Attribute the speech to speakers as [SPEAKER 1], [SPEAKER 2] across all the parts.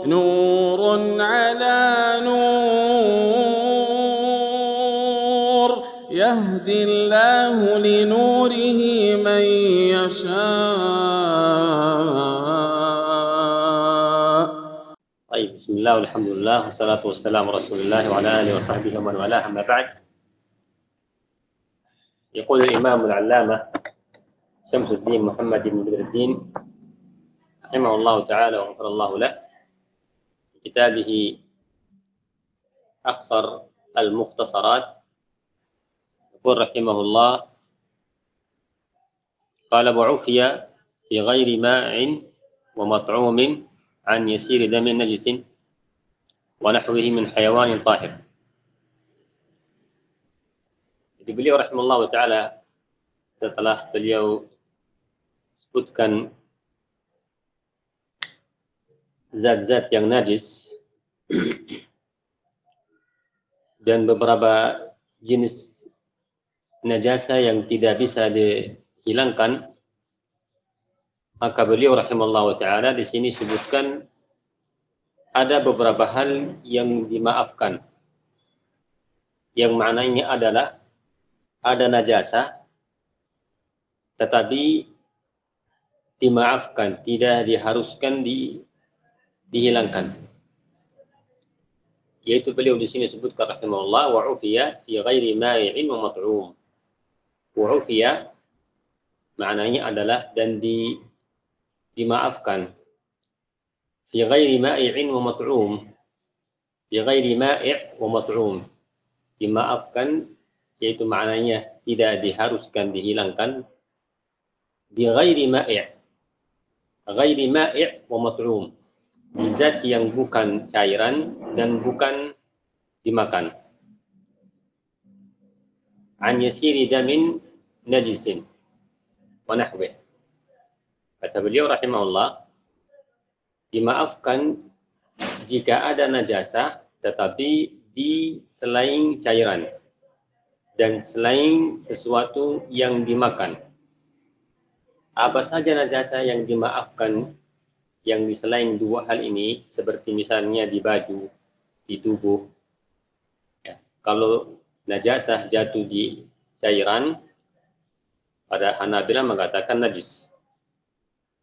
[SPEAKER 1] نور على نور يهدي الله لنوره من يشاء.
[SPEAKER 2] طيب، بسم الله والحمد لله والصلاة والسلام على رسول الله وعلى آله وصحبه ومن والاه، أما بعد. يقول الإمام العلامة شمس الدين محمد بن بدر الدين رحمه الله تعالى وغفر الله له في كتابه أخصر المختصرات، يقول رحمه الله: قال: وعفي في غير ماء ومطعوم عن يسير دم نجس ونحوه من حيوان طاهر. Jadi beliau rahimahullah ta'ala, setelah beliau sebutkan zat-zat yang najis dan beberapa jenis najasa yang tidak bisa dihilangkan, maka beliau rahimahullah ta'ala di sini sebutkan ada beberapa hal yang dimaafkan, yang maknanya adalah ada najasa tetapi dimaafkan, tidak diharuskan dihilangkan. Yaitu beliau di sini sebutkan rahimahullah: wa ufiya fi ghairi ma'i'in wa mat'um. Wa ufiya maknanya adalah dan dimaafkan. Fi ghairi ma'i'in wa mat'um. Fi ghairi ma'i' wa mat'um. Dimaafkan yaitu maknanya tidak diharuskan dihilangkan. Bi ghairi ma'i'. Ghairi ma'i' wa mat'um. Di zat yang bukan cairan dan bukan dimakan. An yasiri damin najisin wa nahwih. Kata beliau rahimahullah, dimaafkan jika ada najasa tetapi di selain cairan dan selain sesuatu yang dimakan. Apa saja najasa yang dimaafkan yang di selain dua hal ini, seperti misalnya di baju, di tubuh. Ya, kalau najasah jatuh di cairan, pada Hanabilah mengatakan najis.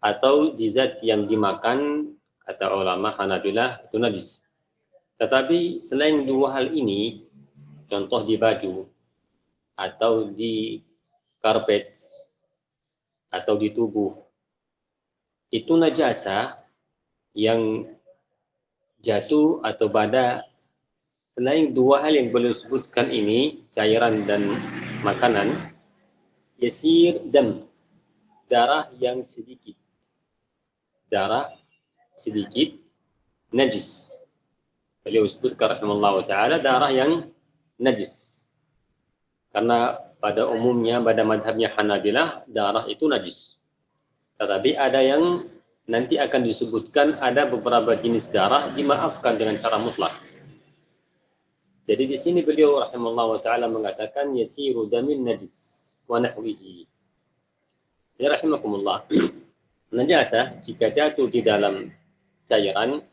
[SPEAKER 2] Atau di zat yang dimakan, kata ulama Hanabilah itu najis. Tetapi selain dua hal ini, contoh di baju, atau di karpet, atau di tubuh, itu najasa yang jatuh atau pada selain dua hal yang beliau sebutkan ini, cairan dan makanan, yasir dam, darah yang sedikit, darah sedikit najis. Beliau sebutkan rahimahullah ta'ala darah yang najis, karena pada umumnya pada madhabnya Hanabilah darah itu najis. Tetapi ada yang nanti akan disebutkan, ada beberapa jenis darah dimaafkan dengan cara mutlak. Jadi di sini beliau rahimahullah ta'ala mengatakan yasiru damin najis wa nahwihi. Ya rahimakumullah, najasa jika jatuh di dalam cairan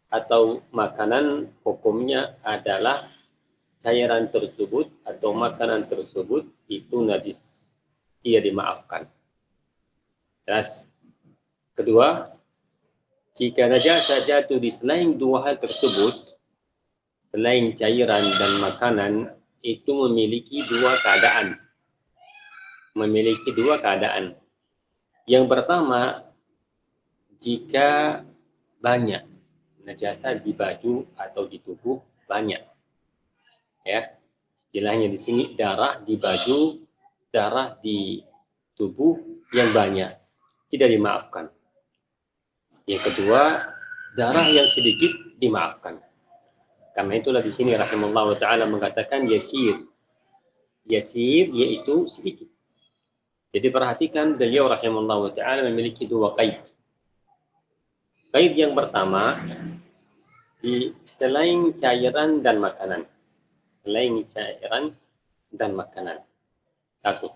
[SPEAKER 2] atau makanan, hukumnya adalah cairan tersebut atau makanan tersebut itu najis, ia dimaafkan. Terus kedua, jika najasa jatuh di selain dua hal tersebut, selain cairan dan makanan, itu memiliki dua keadaan. Memiliki dua keadaan. Yang pertama, jika banyak najasa di baju atau di tubuh, banyak. Ya, istilahnya di sini darah di baju, darah di tubuh yang banyak, tidak dimaafkan. Yang kedua, darah yang sedikit dimaafkan. Karena itulah di sini rahimahullah ta'ala mengatakan yasir. Yasir yaitu sedikit. Jadi perhatikan, beliau rahimahullah ta'ala memiliki dua qaid. Qaid yang pertama, di selain cairan dan makanan. Selain cairan dan makanan. Satu.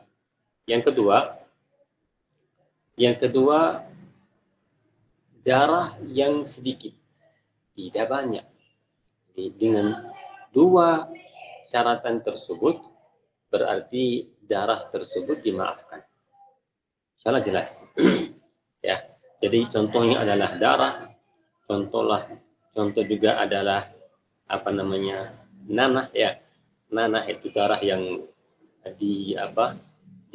[SPEAKER 2] Yang kedua, darah yang sedikit. tidak banyak. Jadi, dengan dua syaratan tersebut berarti darah tersebut dimaafkan. Insyaallah jelas. Ya. Jadi contohnya adalah darah, contoh juga adalah apa namanya? Nanah ya. Nanah itu darah yang di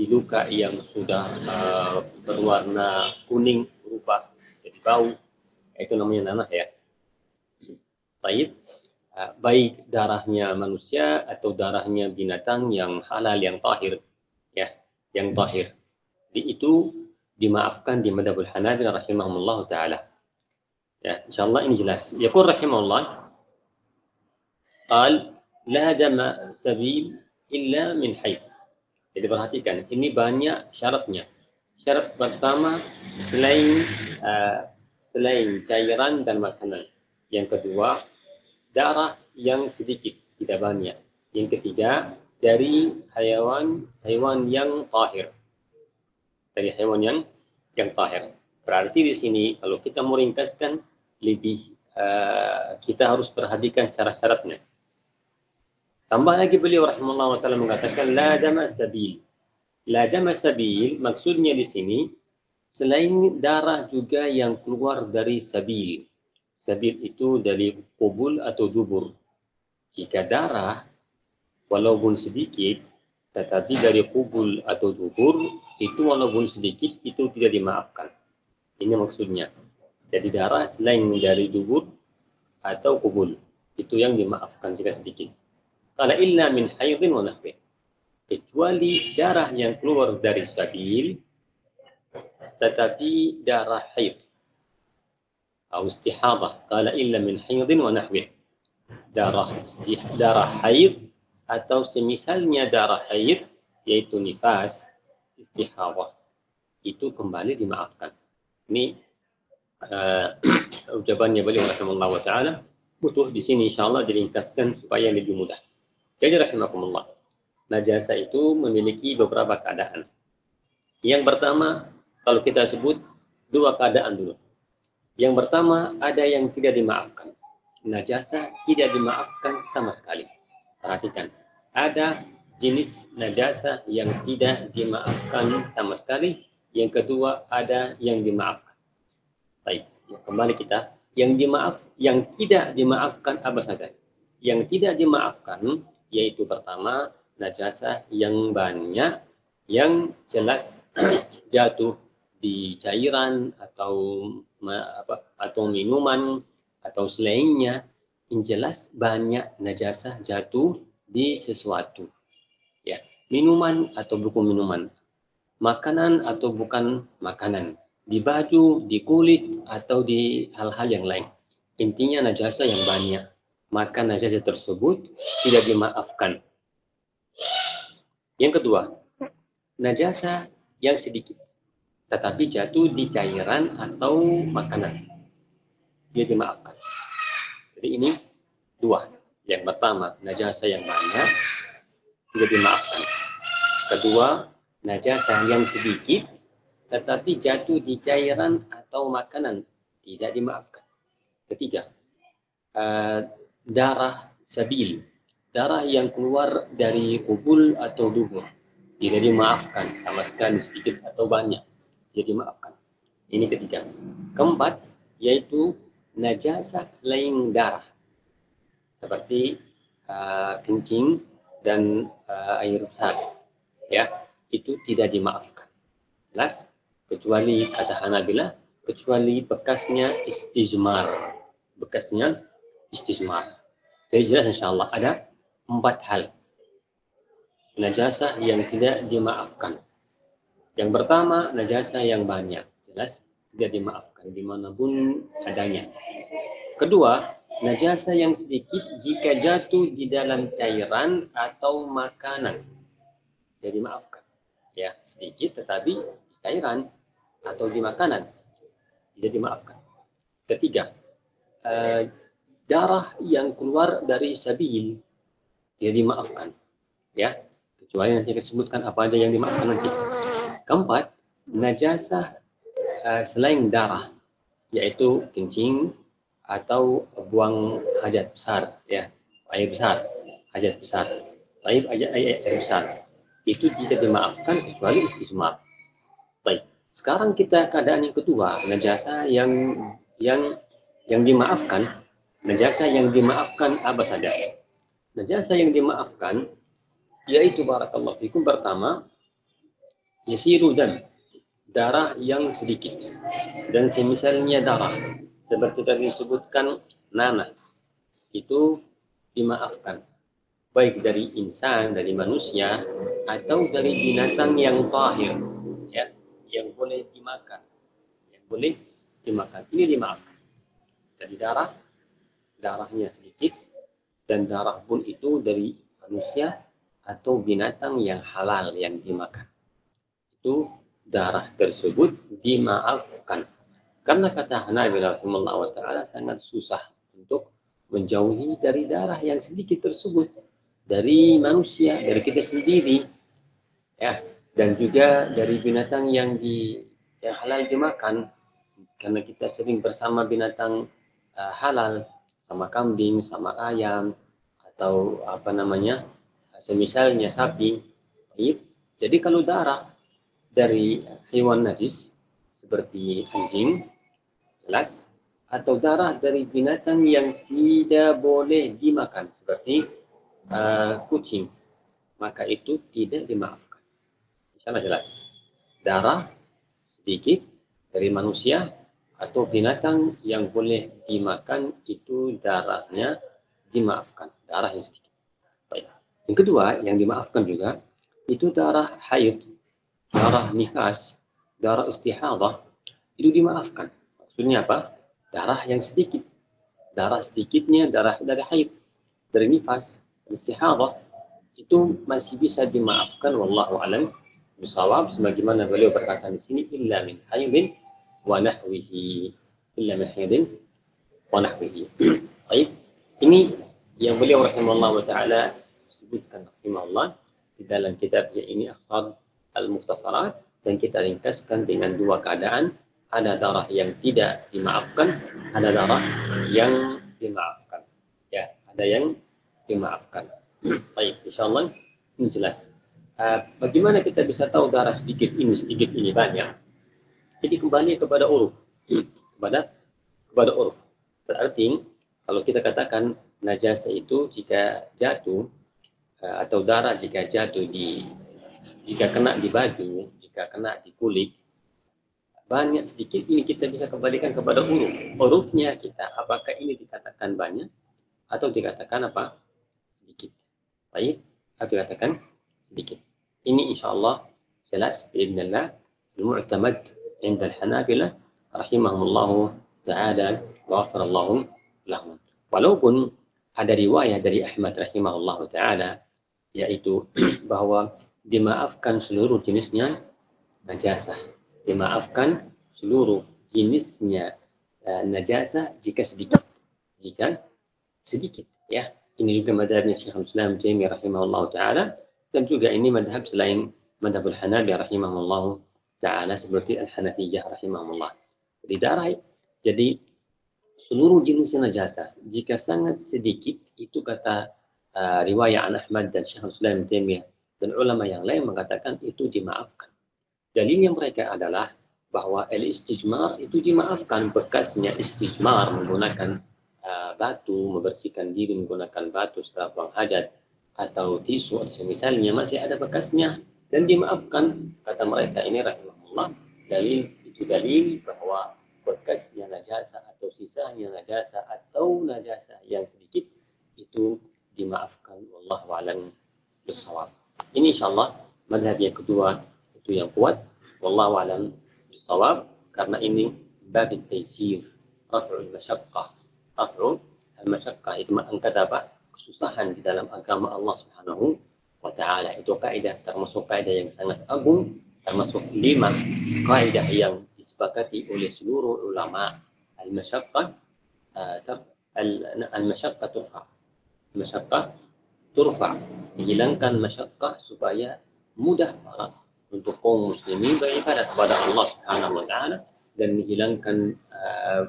[SPEAKER 2] luka yang sudah berwarna kuning berubah jadi bau, itu namanya nanah ya. Baik, baik darahnya manusia atau darahnya binatang yang halal, yang tahir ya, yang tahir. Jadi itu dimaafkan di madhabul Hanabilah rahimahumullah taala. Ya, insyaallah ini jelas. Yaqul rahimahullah qal la dama sabil illa min hayd. Jadi perhatikan, ini banyak syaratnya. Syarat pertama selain cairan dan makanan. Yang kedua, darah yang sedikit, tidak banyak. Yang ketiga, dari hewan yang tahir. Dari hewan yang tahir. Berarti di sini kalau kita mau ringkaskan lebih kita harus perhatikan syarat-syaratnya. Tambah lagi beliau rahimahullah taala mengatakan la dama sabil. La dama sabil maksudnya di sini selain darah juga yang keluar dari sabil. Sabil itu dari qubul atau dubur. Jika darah walaupun sedikit tetapi dari qubul atau dubur itu walaupun sedikit itu tidak dimaafkan. Ini maksudnya. Jadi darah selain dari dubur atau qubul itu yang dimaafkan jika sedikit. Qala illa min haydin wa nahwi. Kecuali darah yang keluar dari sabil tetapi darah haid atau istihadah. Qala illa min haydin wa nahwi. Darah haid atau semisalnya darah haid yaitu nifas, istihadah itu kembali dimaafkan. Ini ucapannya beliau rahimahullah taala butuh di sini insyaallah diringkaskan supaya lebih mudah. Jadi rahimakumullah, najasa itu memiliki beberapa keadaan. Yang pertama, kalau kita sebut dua keadaan dulu. Yang pertama, ada yang tidak dimaafkan. Najasa tidak dimaafkan sama sekali. Perhatikan, ada jenis najasa yang tidak dimaafkan sama sekali. Yang kedua, ada yang dimaafkan. Baik, kembali kita. Yang tidak dimaafkan apa saja? Yang tidak dimaafkan yaitu pertama najasa yang banyak yang jelas jatuh di cairan atau minuman atau selainnya, yang jelas banyak najasa jatuh di sesuatu ya, minuman atau bukan minuman, makanan atau bukan makanan, di baju, di kulit atau di hal-hal yang lain. Intinya najasa yang banyak, maka najasa tersebut tidak dimaafkan. Yang kedua, najasa yang sedikit tetapi jatuh di cairan atau makanan, dia dimaafkan. Jadi ini dua. Yang pertama, najasa yang banyak tidak dimaafkan. Kedua, najasa yang sedikit tetapi jatuh di cairan atau makanan, tidak dimaafkan. Ketiga, darah sabil, darah yang keluar dari kubul atau dubur, tidak dimaafkan sama sekali, sedikit atau banyak, tidak dimaafkan. Ini ketiga. Keempat, yaitu najasa selain darah, seperti kencing dan air besar, ya, itu tidak dimaafkan. Jelas, kecuali kata Hanabilah, kecuali bekasnya istijmar. Jadi jelas insyaallah ada 4 hal najasa yang tidak dimaafkan. Yang pertama, najasa yang banyak, jelas tidak dimaafkan dimanapun adanya. Kedua, najasa yang sedikit jika jatuh di dalam cairan atau makanan, tidak dimaafkan. Ya, sedikit tetapi di cairan atau di makanan, tidak dimaafkan. Ketiga, darah yang keluar dari sabil tidak dimaafkan, ya, kecuali nanti disebutkan apa aja yang dimaafkan nanti. Keempat, najasa selain darah, yaitu kencing, atau buang hajat besar, ya, air besar, hajat besar, air besar, itu tidak dimaafkan kecuali istismar. Baik. Sekarang kita keadaan yang kedua, najasa yang dimaafkan, najasa yang dimaafkan apa saja? Najasa yang dimaafkan yaitu barakallahu fikum, pertama yasiru dam, darah yang sedikit dan semisalnya darah seperti tadi disebutkan nanah, itu dimaafkan baik dari insan, dari manusia atau dari binatang yang tahir, ya, yang boleh dimakan, yang boleh dimakan, ini dimaafkan. Jadi darahnya sedikit, dan darah pun itu dari manusia atau binatang yang halal yang dimakan, itu darah tersebut dimaafkan. Karena kata Hanafi rahimahullah wa ta'ala sangat susah untuk menjauhi dari darah yang sedikit tersebut, dari manusia, dari kita sendiri, ya, dan juga dari binatang yang halal dimakan, karena kita sering bersama binatang halal, sama kambing, sama ayam, atau apa namanya, semisalnya sapi. Jadi kalau darah dari hewan najis seperti anjing, jelas, atau darah dari binatang yang tidak boleh dimakan seperti kucing, maka itu tidak dimaafkan. Insya Allah jelas. Darah sedikit dari manusia atau binatang yang boleh dimakan, itu darahnya dimaafkan, darah yang sedikit. Baik. Yang kedua yang dimaafkan juga itu darah haid, darah nifas, darah istihadah, itu dimaafkan. Maksudnya apa? Darah yang sedikit, darah sedikitnya darah dari haid, dari nifas, istihadah, itu masih bisa dimaafkan, wallahu alam bisawab, sebagaimana beliau berkata di sini, illa min haidin wa nahwihi, illa min haidin wa nahwihi. Baik, ini yang beliau rahimahullah wa ta'ala sebutkan rahimahullah di dalam kitabnya ini Akhsar al-Mukhtasarat, dan kita ringkaskan dengan dua keadaan, ada darah yang tidak dimaafkan, ada darah yang dimaafkan, ya, ada yang dimaafkan. Baik, insyaallah ini jelas. Bagaimana kita bisa tahu darah sedikit ini banyak? Jadi kembali kepada uruf, kepada uruf. Berarti kalau kita katakan najasa itu jika jatuh, atau darah jika jatuh jika kena di baju, jika kena di kulit, banyak sedikit, ini kita bisa kembalikan kepada uruf. Urufnya kita, apakah ini dikatakan banyak atau dikatakan apa? Sedikit. Baik, atau dikatakan sedikit. Ini insyaallah jelas biidznillah al-mu'tamad 'inda al-Hanabilah rahimahumullah ta'ala wa ghafarallahu lahum. Walaupun ada riwayat dari Ahmad rahimahullah ta'ala, yaitu bahwa dimaafkan seluruh jenisnya najasah, dimaafkan seluruh jenisnya najasah jika sedikit, ya. Ini juga madhabnya Syekhul Islam Taimiyah rahimahullah ta'ala, dan juga ini madhab selain madhabul Hanabi rahimahullah ta'ala seperti Al-Hanafiyah rahimahullah. Jadi darah, jadi seluruh jenis najasa jika sangat sedikit, itu kata riwayat an Ahmad dan Syekhul Islam Taimiyah dan ulama yang lain mengatakan itu dimaafkan. Dalilnya mereka adalah bahwa al-istijmar itu dimaafkan, bekasnya istijmar menggunakan batu, membersihkan diri menggunakan batu setelah buang hajat atau tisu atau semisalnya, masih ada bekasnya dan dimaafkan. Kata mereka ini rahimahullah, dalil bahwa bekasnya najasa atau sisanya najasa atau najasa yang sedikit itu dimaafkan, wallahu a'lam bissawab. Ini insyaallah madhab yang kedua itu yang kuat, wallahu a'lam bissawab, karena ini bagi taysir, raf'ul masyaqqah. Raf'ul masyaqqah itu mengangkat apa? Kesusahan di dalam agama Allah Subhanahu wa ta'ala. Itu kaidah, termasuk kaidah yang sangat agung, termasuk 5 kaidah yang disepakati oleh seluruh ulama. Al-masyaqqah al-masyaqqah turfa. Masyaqqah turfa, dihilangkan masyaqqah supaya mudah untuk kaum muslimin beribadah kepada Allah Subhanahu wa ta'ala, dan menghilangkan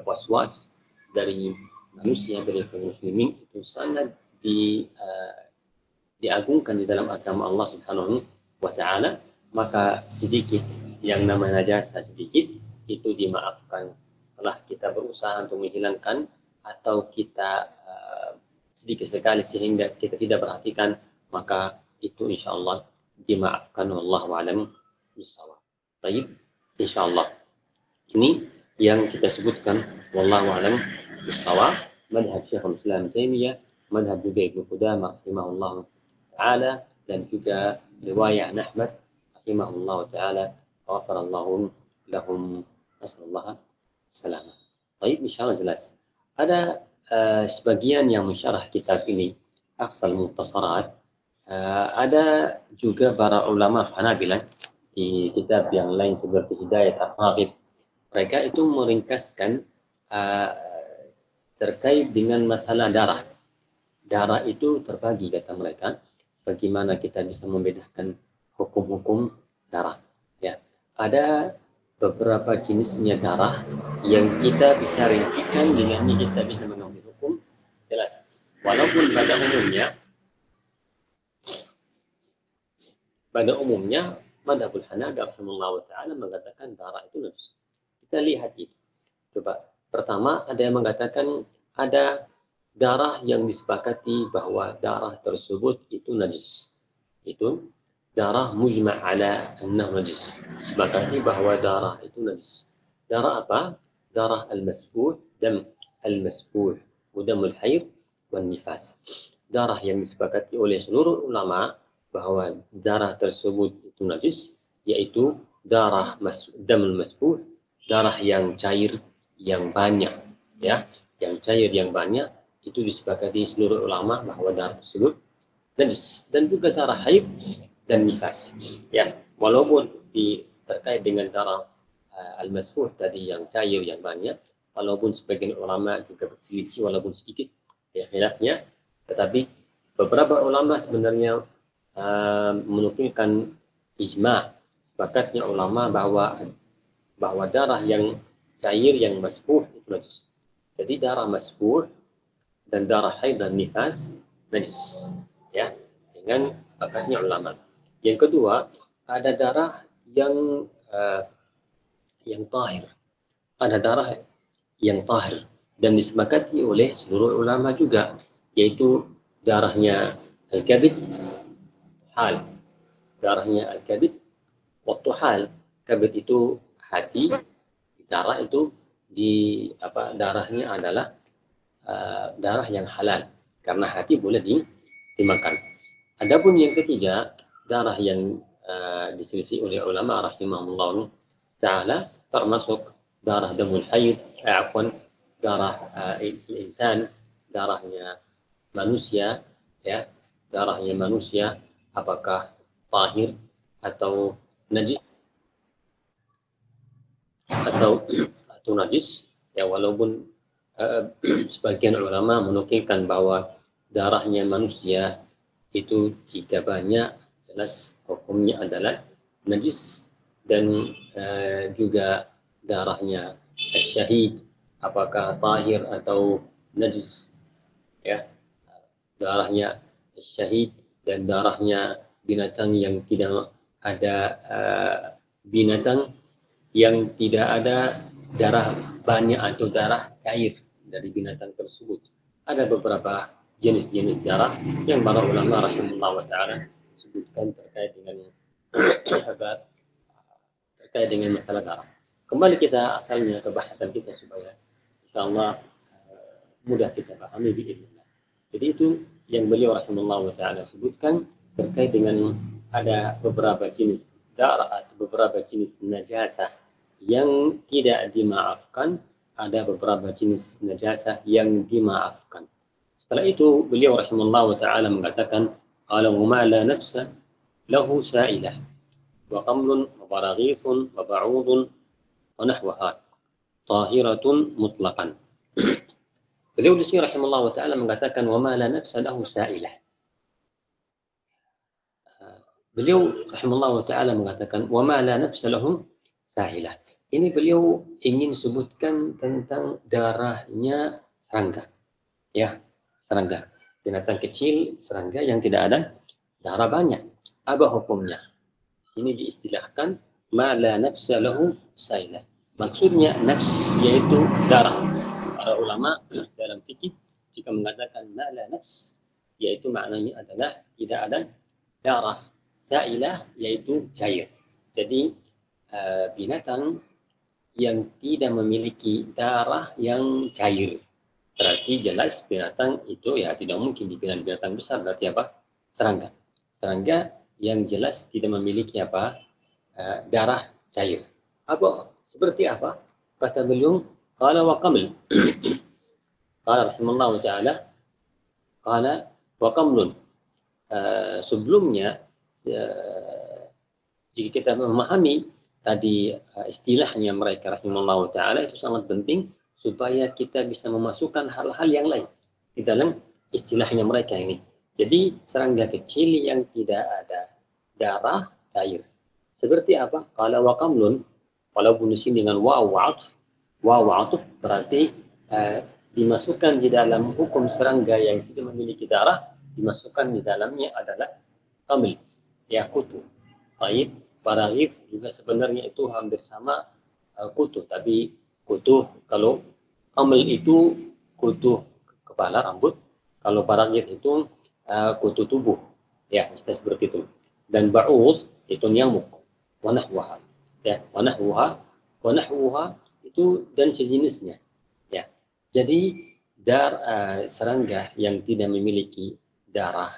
[SPEAKER 2] was-was dari manusia dari kaum muslimin itu sangat diagungkan di dalam agama Allah Subhanahu wa taala, maka sedikit yang namanya najasa sedikit itu dimaafkan setelah kita berusaha untuk menghilangkan atau kita sedikit sekali sehingga kita tidak perhatikan, maka itu insya Allah dimaafkan. Wallahu a'lam bishawab. Baik, insya Allah ini yang kita sebutkan. Wallahu a'lam bishawab. Madhab Syekhul Islam Taimiyah, madhab juga Ibnu Qudamah rahimahullah taala, dan juga riwayat Ahmad rahimahullah taala. Ghafarallahu lahum, nasallallahu salamah. Baik, insyaallah jelas. Ada sebagian yang mensyarah kitab ini, Aqsal Mukhtasarat. Ada juga para ulama Hanabilah di kitab yang lain seperti Hidayat Ar-Raghib. Mereka itu meringkaskan terkait dengan masalah darah. Darah itu terbagi, kata mereka. Bagaimana kita bisa membedakan hukum-hukum darah? Ya, ada beberapa jenisnya darah yang kita bisa rincikan, dengannya kita bisa mengambil hukum jelas. Walaupun pada umumnya Madhabul Hanafi rahimahullah ta'ala mengatakan darah itu najis. Kita lihat itu. Coba, pertama ada yang mengatakan ada darah yang disepakati bahwa darah tersebut itu najis. Itu darah mujma' ala annahu najis. Sepakati bahwa darah itu najis. Darah apa? Darah al-masfuh, dam al-masfuh, udamul haid, wan nifas. Darah yang disepakati oleh seluruh ulama bahwa darah tersebut itu najis, yaitu darah damul masfuh, darah yang cair yang banyak, ya, yang cair yang banyak itu disepakati seluruh ulama bahwa darah tersebut najis, dan juga darah haid dan nifas, ya, walaupun terkait dengan darah al-masfuh tadi yang cair yang banyak, walaupun sebagian ulama juga berselisih walaupun sedikit ya khilafnya, tetapi beberapa ulama sebenarnya menukilkan ijma', sepakatnya ulama bahwa darah yang cair yang masfuh itu najis. Jadi darah masfuh dan darah haid dan nifas najis, ya, dengan sepakatnya ulama. Yang kedua, ada darah yang tahir. Ada darah yang tahir dan disepakati oleh seluruh ulama juga, yaitu darahnya al-kabid hal. Darahnya al-kabid waktu hal. Kabid itu hati, darah itu darahnya adalah darah yang halal karena hati boleh dimakan. Adapun yang ketiga, darah yang diselisih oleh ulama rahimahullah taala termasuk darah damul haid, darah insan, darahnya manusia, ya, darahnya manusia apakah tahir atau najis atau najis, ya, walaupun sebagian ulama menukilkan bahwa darahnya manusia itu jika banyak jelas hukumnya adalah najis, dan juga darahnya syahid apakah tahir atau najis, ya, darahnya syahid dan darahnya binatang yang tidak ada binatang yang tidak ada darah banyak atau darah cair dari binatang tersebut. Ada beberapa jenis-jenis darah yang para ulama rahimahullah ta'ala sebutkan terkait dengan masalah darah. Kembali kita asalnya ke bahasan kita supaya insyaallah mudah kita pahami biidznillah. Jadi itu yang beliau rahimahullah ta'ala sebutkan terkait dengan ada beberapa jenis darah atau beberapa jenis najasah yang tidak dimaafkan, ada beberapa jenis najasah yang dimaafkan. Setelah itu beliau rahimahullah ta'ala mengatakan qala ma la nafsa lahu sa'ilah wa qamlun wa baraghithun wa ba'udun wa nahwaha tahiratun mutlaqan. Beliau di sini rahimahullah ta'ala mengatakan wa ma la nafsa lahu sa'ilah. Beliau rahimahullah ta'ala mengatakan wa ma la nafsa lahu sa'ilah. Ini beliau ingin sebutkan tentang darahnya serangga. Ya, serangga. Binatang kecil, serangga yang tidak ada darah banyak. Apa hukumnya? Di sini diistilahkan ma la nafsa lahu saila. Maksudnya nafs yaitu darah. Para ulama dalam fikih jika mengatakan ma la nafs yaitu maknanya adalah tidak ada darah. Sailah yaitu cair. Jadi binatang yang tidak memiliki darah yang cair. Berarti jelas binatang itu ya tidak mungkin dibilang binatang besar. Berarti apa? Serangga. Serangga yang jelas tidak memiliki apa? Darah cair. Apa? Seperti apa? Kata beliau, qala wa qaml. Qala rahimallahu ta'ala, qala wa qamlun. Sebelumnya, jika kita memahami tadi istilahnya mereka rahimallahu ta'ala itu sangat penting supaya kita bisa memasukkan hal-hal yang lain di dalam istilahnya mereka ini. Jadi serangga kecil yang tidak ada darah cair. Seperti apa? Kalau wakamlun, walaupun di sini dengan waw atuf berarti dimasukkan di dalam hukum serangga yang tidak memiliki darah, dimasukkan di dalamnya adalah kamil, ya kutu. Baik, paragraf juga sebenarnya itu hampir sama kutu, tapi kutu kalau kamil itu kutu kepala rambut, kalau paragraf itu kutu tubuh, ya seperti itu. Dan ba'ud itu nyamuk, wanahwaha, ya wanahwaha itu dan sejenisnya, ya. Jadi serangga yang tidak memiliki darah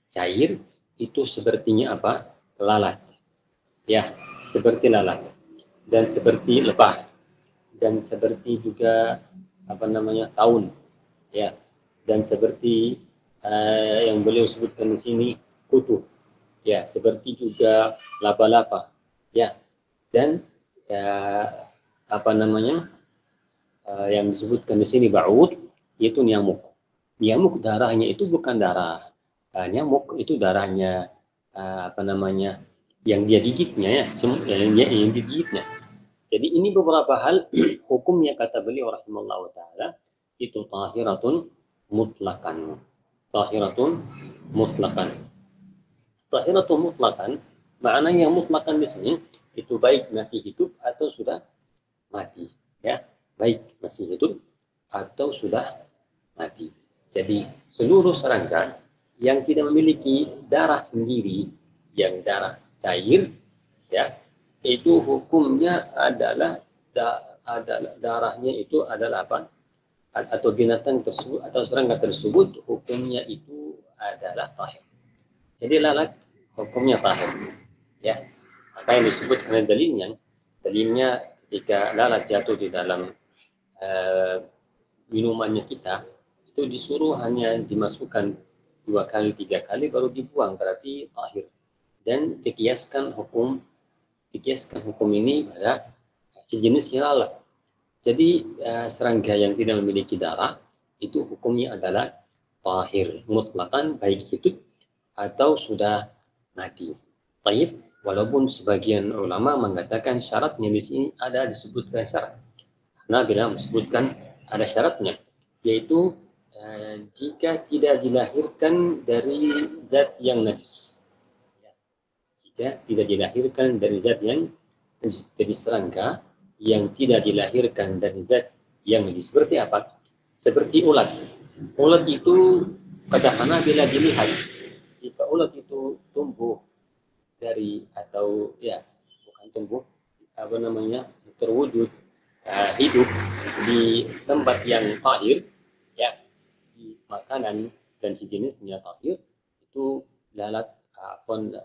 [SPEAKER 2] cair itu sepertinya apa? Lalat, ya, seperti lalat dan seperti lebah dan seperti juga apa namanya taun, ya, dan seperti yang beliau sebutkan di sini kutu, ya, seperti juga laba-laba, ya, dan apa namanya yang disebutkan di sini ba'ud yaitu nyamuk. Nyamuk darahnya itu bukan darah nyamuk, itu darahnya apa namanya yang dia gigitnya, ya, yang digigitnya. Jadi ini beberapa hal hukumnya kata beliau rahimallahu taala itu tahiratun mutlakan. Tahiratun mutlakan. Tahiratun mutlakan maknanya mutlakan di sini itu baik masih hidup atau sudah mati, ya. Baik masih hidup atau sudah mati. Jadi seluruh serangga yang tidak memiliki darah sendiri, yang darah cair, ya, itu hukumnya adalah darahnya itu adalah apa? Atau binatang tersebut atau serangga tersebut hukumnya itu adalah tahir. Jadi lalat hukumnya tahir, ya. Maka yang disebut dengan dalilnya ketika lalat jatuh di dalam minumannya kita itu disuruh hanya dimasukkan 2 kali 3 kali baru dibuang, berarti tahir. Dan dikiaskan hukum ini pada sejenis lalat. Jadi serangga yang tidak memiliki darah itu hukumnya adalah tahir mutlakan baik hidup atau sudah mati. Taib, walaupun sebagian ulama mengatakan syaratnya di sini ada disebutkan syarat. Nah, bila disebutkan ada syaratnya, yaitu jika tidak dilahirkan dari zat yang najis. Jika tidak dilahirkan dari zat yang najis. Jadi serangga yang tidak dilahirkan dari zat yang najis. Seperti apa? Seperti ulat. Ulat itu kata Hanabila dilihat. Jika ulat itu tumbuh dari atau ya bukan tumbuh apa namanya terwujud hidup di tempat yang tahir, ya, di makanan dan sejenisnya tahir, itu lalat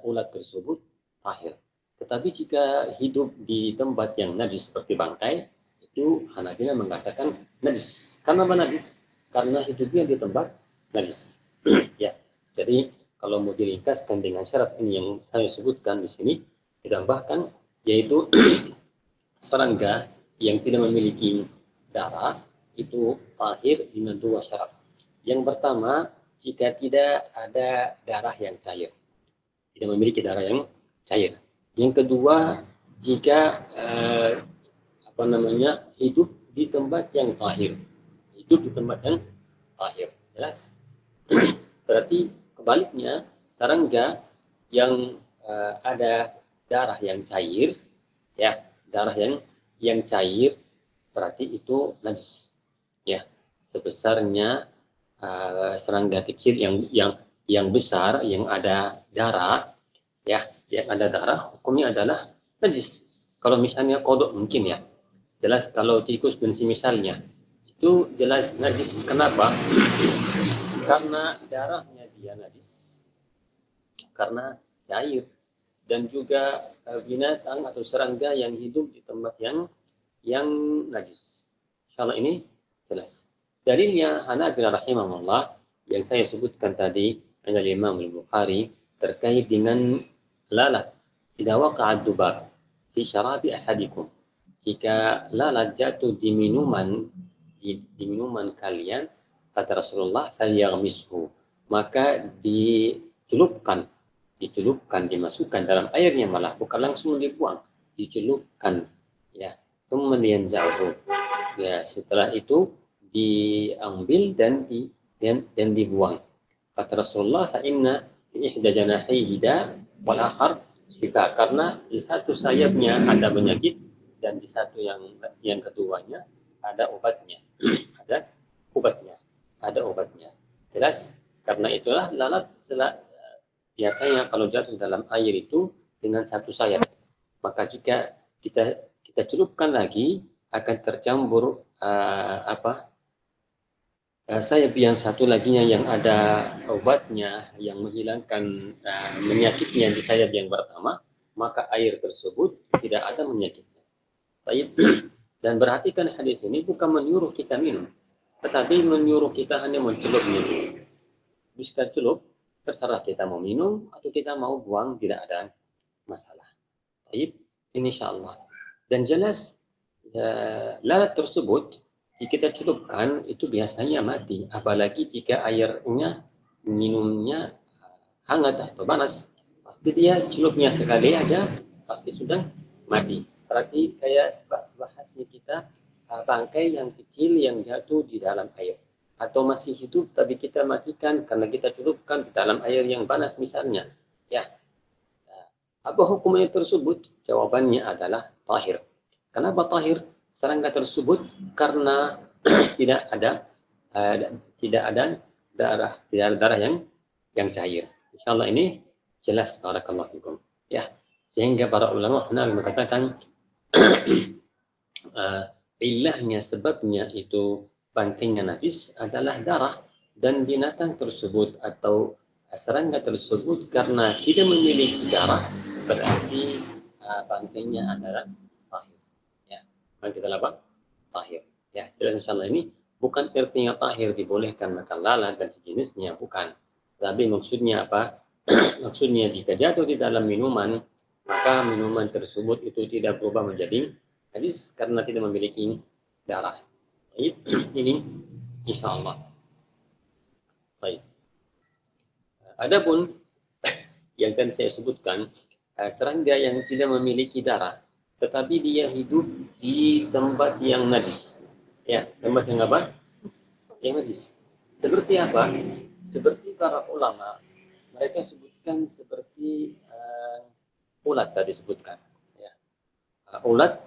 [SPEAKER 2] ulat tersebut tahir. Tetapi jika hidup di tempat yang najis seperti bangkai, itu Hanabila mengatakan najis. Karena apa najis? Karena hidupnya di tempat najis. Ya, jadi kalau mau diringkaskan dengan syarat ini yang saya sebutkan di sini, ditambahkan yaitu serangga yang tidak memiliki darah itu tahir dengan 2 syarat. Yang pertama, jika tidak ada darah yang cair, tidak memiliki darah yang cair. Yang kedua, jika apa namanya hidup di tempat yang tahir, hidup di tempat yang tahir. Jelas? Berarti kebaliknya, serangga yang ada darah yang cair, ya, darah yang cair berarti itu najis. Ya, sebesarnya serangga kecil yang besar yang ada darah, ya, yang ada darah, hukumnya adalah najis. Kalau misalnya kodok mungkin ya, jelas. Kalau tikus dan semisalnya itu jelas najis. Kenapa? Karena darahnya dia najis, karena cair. Dan juga binatang atau serangga yang hidup di tempat yang najis. Insyaallah ini jelas. Dalilnya Hanabilah rahimahullah yang saya sebutkan tadi dari Imam Al-Bukhari terkait dengan lalat. Idza waqa'a ad-dubab fi syarabi ahadikum. Jika lalat jatuh di minuman kalian, kata Rasulullah, falyaghmishu, maka dicelupkan, dimasukkan dalam airnya, malah bukan langsung dibuang, dicelupkan, ya. Kemudian yanzahu, ya, setelah itu diambil dan dibuang. Kata Rasulullah, fa inna ihda janahihi da wal akhar shika, karena di satu sayapnya ada penyakit dan di satu yang keduanya ada obatnya. ada obatnya. Jelas? Karena itulah lalat biasanya kalau jatuh dalam air itu dengan satu sayap, maka jika kita celupkan lagi akan tercampur sayap yang satu laginya yang ada obatnya yang menghilangkan menyakitnya di sayap yang pertama, maka air tersebut tidak ada menyakitnya. Baik. Dan perhatikan hadis ini bukan menyuruh kita minum, tetapi menyuruh kita hanya mencelupnya. Bisa celup, terserah kita mau minum atau kita mau buang, tidak ada masalah. Baik, insyaallah. Dan jelas lalat tersebut jika kita celupkan itu biasanya mati, apalagi jika airnya minumnya hangat atau panas, pasti dia celupnya sekali aja pasti sudah mati. Berarti kayak bahasnya kita bangkai yang kecil yang jatuh di dalam air, atau masih hidup tapi kita matikan karena kita celupkan di dalam air yang panas misalnya, ya. Apa hukumnya tersebut? Jawabannya adalah tahir. Kenapa tahir? Serangga tersebut karena tidak ada darah yang cair. Insyaallah ini jelas, barakallahu fikum. Ya, sehingga para ulama mengatakan ilahnya, sebabnya itu bangkainya najis adalah darah, dan binatang tersebut atau serangga tersebut karena tidak memiliki darah berarti bangkainya adalah tahir. Ya, bangkai adalah apa? Tahir. Ya, jelas insyaallah ini bukan artinya tahir dibolehkan makan lalat dan sejenisnya, bukan. Tapi maksudnya apa? Maksudnya jika jatuh di dalam minuman, maka minuman tersebut itu tidak berubah menjadi najis karena tidak memiliki darah. Baik, ini insyaallah. Baik. Adapun yang tadi saya sebutkan, serangga yang tidak memiliki darah, tetapi dia hidup di tempat yang najis. Ya, tempat yang apa? Yang najis. Seperti apa? Seperti para ulama, mereka sebutkan seperti ulat tadi sebutkan. Ya. Ulat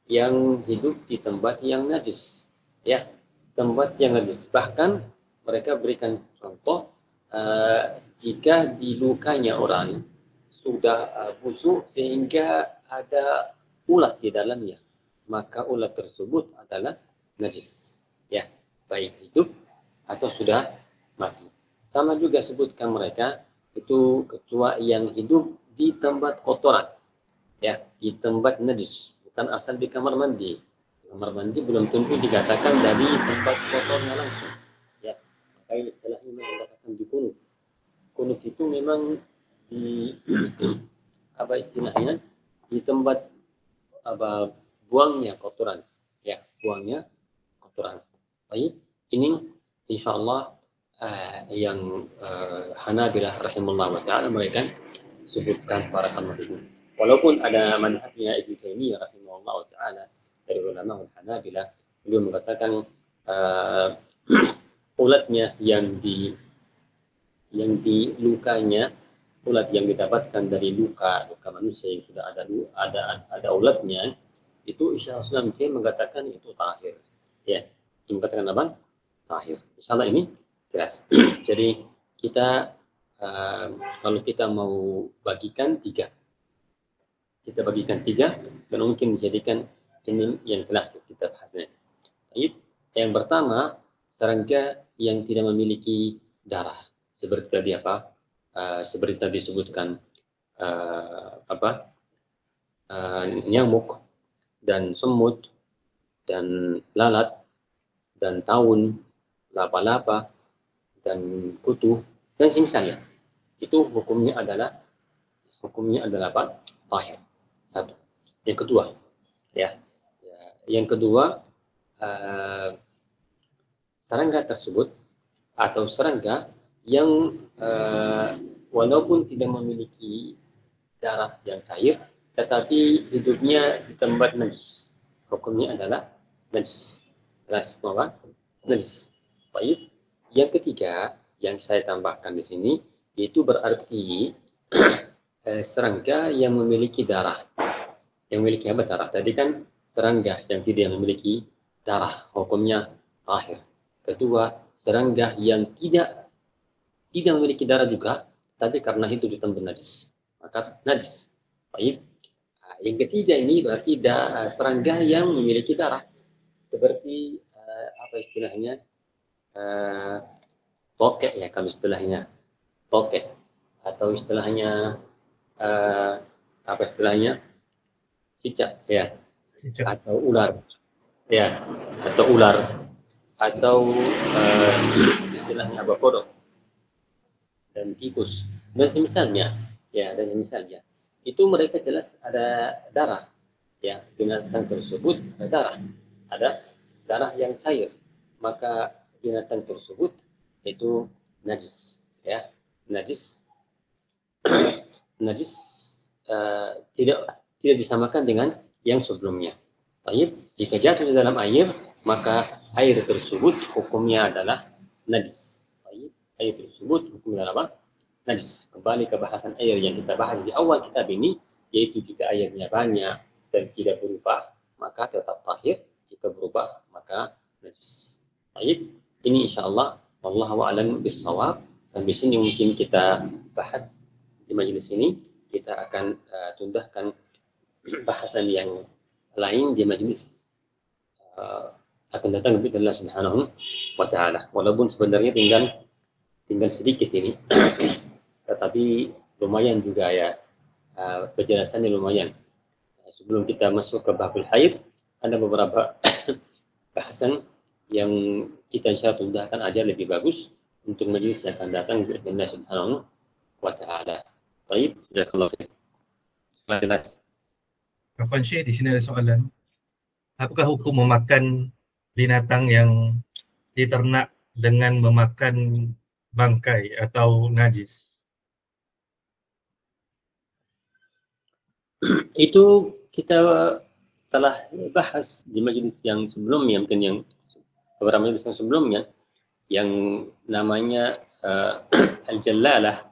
[SPEAKER 2] yang hidup di tempat yang najis. Ya, tempat yang najis. Bahkan mereka berikan contoh, jika di lukanya orang sudah busuk sehingga ada ulat di dalamnya, maka ulat tersebut adalah najis. Ya, baik hidup atau sudah mati. Sama juga sebutkan mereka itu kecuali yang hidup di tempat kotoran, ya, di tempat najis, bukan asal di kamar mandi. Kamar mandi belum tentu dikatakan dari tempat kotornya langsung. Ya, makanya istilahnya mengatakan di kunut. Kunut itu memang di apa istilahnya, di tempat apa buangnya kotoran, ya, buangnya kotoran. Baik, ini insyaallah yang Hanabilah rahimahullah wa ta'ala mereka sebutkan para ulama. Walaupun ada manhajnya Ibnu Taimiyah rahimahullah wa ta'ala dari ulama Hanabilah, beliau mengatakan ulatnya yang di lukanya, ulat yang didapatkan dari luka manusia yang sudah ada ulatnya, itu Isya Islam mengatakan itu tahir. Ya, mengatakan apa? Tahir. Insyaallah ini jelas. Jadi kita kalau kita mau bagikan tiga, dan mungkin dijadikan ini yang telah kita bahasnya. Yang pertama, serangga yang tidak memiliki darah, seperti tadi apa? Seperti tadi disebutkan nyamuk dan semut dan lalat dan taun, laba-laba dan kutu dan semisalnya. Itu hukumnya adalah apa? Tahir. Satu. Yang kedua, serangga tersebut atau serangga yang walaupun tidak memiliki darah yang cair, tetapi hidupnya di tempat najis, hukumnya adalah najis. Najis. Baik. Yang ketiga yang saya tambahkan di sini, itu berarti serangga yang memiliki darah. Yang memiliki apa? Darah. Tadi kan serangga yang tidak memiliki darah, hukumnya tahir. Kedua, serangga yang tidak memiliki darah juga, tapi karena itu di tempat najis, maka najis. Baik. Yang ketiga ini berarti serangga yang memiliki darah, seperti apa istilahnya? Tokek ya, kalau istilahnya tokek, atau istilahnya apa istilahnya? Cicak ya, atau ular ya, atau istilahnya apa, kodok dan tikus dan semisalnya ya, itu mereka jelas ada darah ya, binatang tersebut ada darah yang cair, maka binatang tersebut itu najis ya, najis tidak disamakan dengan yang sebelumnya. Baik, jika jatuh di dalam air, maka air tersebut hukumnya adalah najis. Baik, air tersebut hukumnya adalah apa? Najis. Kembali ke bahasan air yang kita bahas di awal kitab ini, yaitu jika airnya banyak dan tidak berubah, maka tetap tahir. Jika berubah, maka najis. Baik, ini insyaallah wallahu a'lam bissawab. Sampai sini mungkin kita bahas di majelis ini. Kita akan tundahkan bahasan yang lain di majelis akan datang dari Allah Subhanahu wa taala. Walaupun sebenarnya tinggal sedikit ini. Tetapi lumayan juga ya, penjelasannya lumayan. Sebelum kita masuk ke babul haid, ada beberapa bahasan yang kita insya Allah tundahkan aja lebih bagus untuk majelis yang akan datang dari Allah Subhanahu wa taala. Baik, jazakallahu khairan.
[SPEAKER 3] Afwan Syekh, di sini ada soalan. Apakah hukum memakan binatang yang diternak dengan memakan bangkai atau najis?
[SPEAKER 2] Itu kita telah bahas di majelis yang sebelumnya, mungkin yang beberapa majelis yang sebelumnya, yang namanya al-jallalah.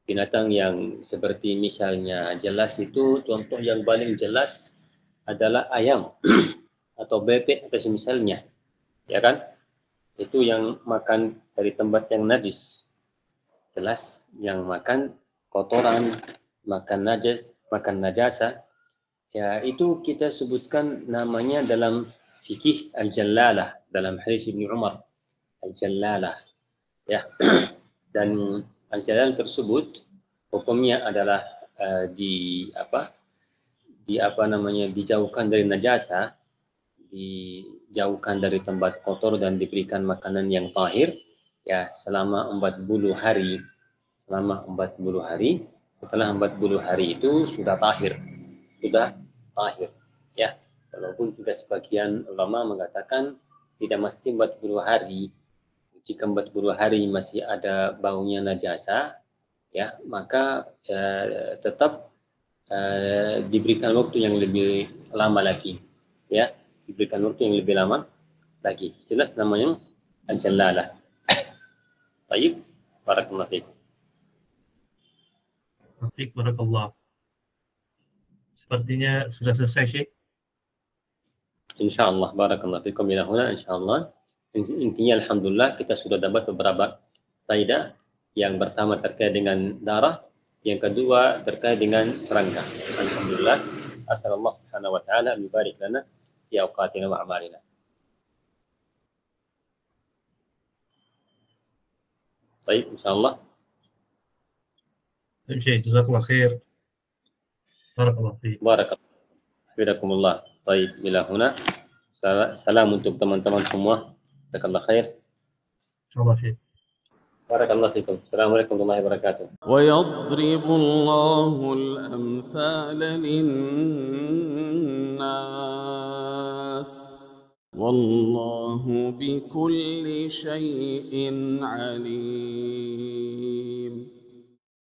[SPEAKER 2] Binatang yang seperti misalnya jelas itu, contoh yang paling jelas adalah ayam atau bebek atau misalnya, ya kan? Itu yang makan dari tempat yang najis, jelas yang makan kotoran, makan najasa, ya itu kita sebutkan namanya dalam fikih al-jallalah, dalam hadis Ibnu Umar al-jallalah, ya. Dan al-jalal tersebut hukumnya adalah dijauhkan dari najasa, dijauhkan dari tempat kotor dan diberikan makanan yang tahir ya selama 40 hari. Selama 40 hari, setelah 40 hari itu sudah tahir ya. Walaupun juga sebagian ulama mengatakan tidak mesti 40 hari. Jika 40 hari masih ada baunya najasa, ya maka tetap diberikan waktu yang lebih lama lagi, ya diberikan waktu yang lebih lama lagi. Jelas namanya al-jallalah. Baik, barakallahu fiik.
[SPEAKER 3] Taufik, barakallah. Sepertinya sudah selesai, Syekh.
[SPEAKER 2] Insyaallah, barakallahu fiikum ila huna insyaallah. Intinya alhamdulillah kita sudah dapat beberapa faedah. Yang pertama terkait dengan darah, yang kedua terkait dengan serangga. Alhamdulillah. Asallallahu subhanahu wa ta'ala an yubarik lana fi awqatina wa a'malina. Baik, insyaallah.
[SPEAKER 3] Syekh, jazakallah khair. Barakallah fiik.
[SPEAKER 2] Barakallah. Hafizakumullah. Baik, ila huna. Salam untuk teman-teman semua. Jazakallah khair.
[SPEAKER 3] Insyaallah, Syekh.
[SPEAKER 2] Barakallahu fikum. Assalamualaikum warahmatullahi wabarakatuh.
[SPEAKER 1] ويضرب الله الأمثال للناس والله بكل شيء عليم